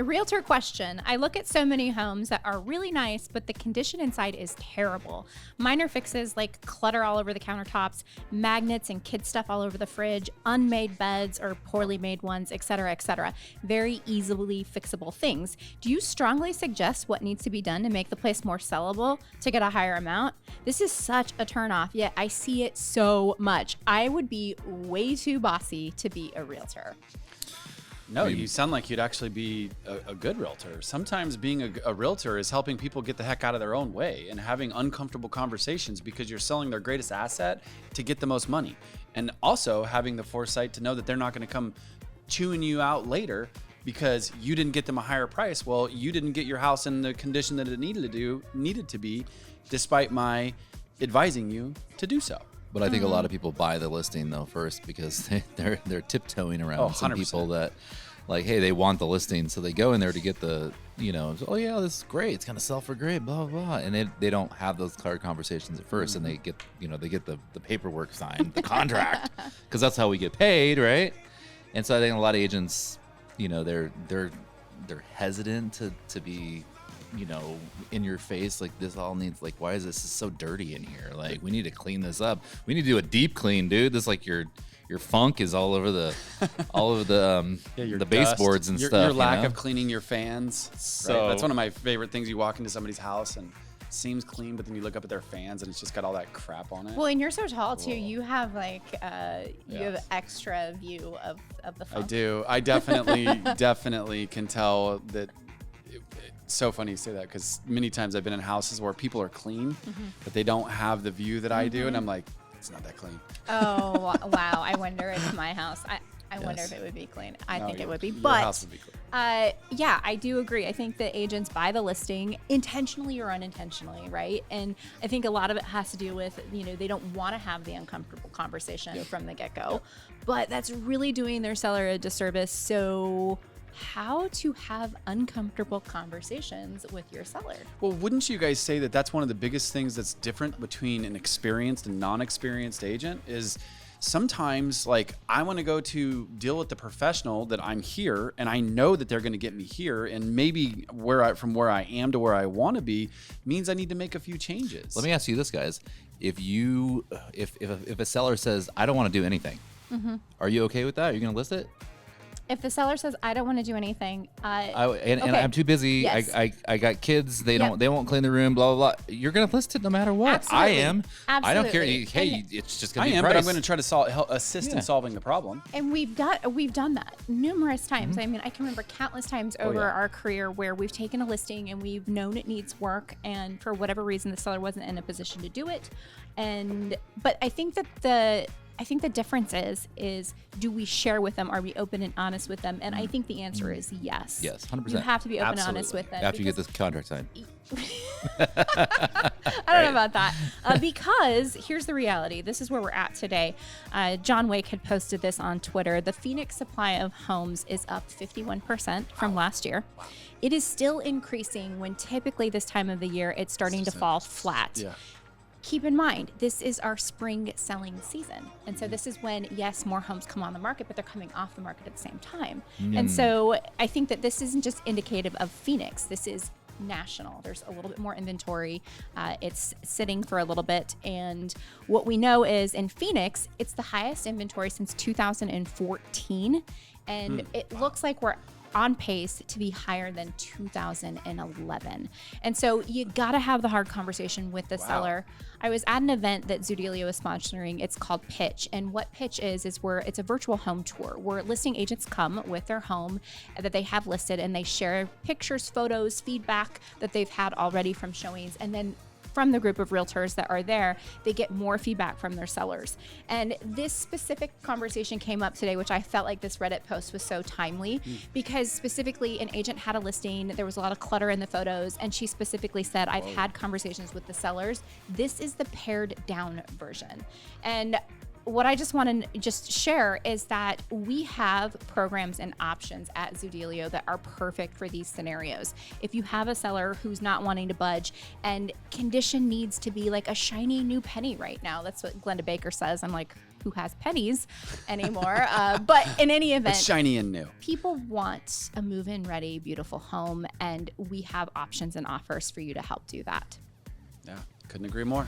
Realtor question. I look at so many homes that are really nice, but the condition inside is terrible. Minor fixes like clutter all over the countertops, magnets and kid stuff all over the fridge, unmade beds or poorly made ones, etc., etc. Very easily fixable things. Do you strongly suggest what needs to be done to make the place more sellable to get a higher amount? This is such a turnoff, yet I see it so much. I would be way too bossy to be a realtor. No, you sound like you'd actually be a good realtor. Sometimes being a realtor is helping people get the heck out of their own way and having uncomfortable conversations because you're selling their greatest asset to get the most money. And also having the foresight to know that they're not going to come chewing you out later because you didn't get them a higher price. Well, you didn't get your house in the condition that it needed to be, despite my advising you to do so. But I think a lot of people buy the listing though first because they're tiptoeing around some people that like, hey, they want the listing, so they go in there to get the, oh yeah, this is great, it's gonna sell for great, blah blah blah, and they don't have those hard conversations at first, and they get the paperwork signed, the contract, because that's how we get paid, right? And so I think a lot of agents, they're hesitant to be, in your face, like this all needs, like, why is this so dirty in here? Like, we need to clean this up. We need to do a deep clean, dude. This, like, your funk is all over the the baseboards and stuff. Your lack of cleaning your fans. So right? That's one of my favorite things. You walk into somebody's house and it seems clean, but then you look up at their fans and it's just got all that crap on it. Well, and you're so tall too. You have like you have extra view of the funk. I do. I definitely can tell that. It's so funny you say that because many times I've been in houses where people are clean, but they don't have the view that I do, and I'm like, it's not that clean. Oh wow! I wonder if my house. I wonder if it would be clean. I think it would be, your house would be clean. Yeah, I do agree. I think that agents buy the listing intentionally or unintentionally, right? And I think a lot of it has to do with, they don't want to have the uncomfortable conversation from the get-go, but that's really doing their seller a disservice. So how to have uncomfortable conversations with your seller. Well, wouldn't you guys say that that's one of the biggest things that's different between an experienced and non-experienced agent is sometimes, like, I want to go to deal with the professional that I'm here and I know that they're going to get me here, and maybe from where I am to where I want to be means I need to make a few changes. Let me ask you this, guys. If a seller says, I don't want to do anything, are you okay with that? Are you going to list it? If the seller says, I don't want to do anything, and I'm too busy. Yes. I got kids. They won't clean the room. Blah blah blah. You're gonna list it no matter what. Absolutely. I am. Absolutely. I don't care. Hey, it's just gonna be I am, price. but I'm going to try to assist in solving the problem. And we've done that numerous times. I mean, I can remember countless times over our career where we've taken a listing and we've known it needs work, and for whatever reason, the seller wasn't in a position to do it. But I think that the difference is do we share with them? Are we open and honest with them? And I think the answer is yes. Yes, 100%. You have to be open and honest with them. After you get this contract signed. I don't know about that. Because here's the reality. This is where we're at today. John Wake had posted this on Twitter. The Phoenix supply of homes is up 51% from last year. Wow. It is still increasing when typically this time of the year it's starting to fall flat. Yeah. Keep in mind, this is our spring selling season. And so this is when, yes, more homes come on the market, but they're coming off the market at the same time. And so I think that this isn't just indicative of Phoenix. This is national. There's a little bit more inventory. It's sitting for a little bit. And what we know is in Phoenix, it's the highest inventory since 2014. And it looks like we're on pace to be higher than 2011. And so you got to have the hard conversation with the seller. I was at an event that Zoodealio is sponsoring. It's called Pitch. And what Pitch is where it's a virtual home tour where listing agents come with their home that they have listed and they share pictures, photos, feedback that they've had already from showings. And then from the group of realtors that are there, they get more feedback from their sellers. And this specific conversation came up today, which I felt like this Reddit post was so timely because specifically an agent had a listing, there was a lot of clutter in the photos, and she specifically said, I've had conversations with the sellers. This is the pared down version. And what I just want to just share is that we have programs and options at Zoodealio that are perfect for these scenarios. If you have a seller who's not wanting to budge and condition needs to be like a shiny new penny right now, that's what Glenda Baker says. I'm like, who has pennies anymore. But in any event, it's shiny and new. People want a move-in ready, beautiful home, and we have options and offers for you to help do that. Yeah, couldn't agree more.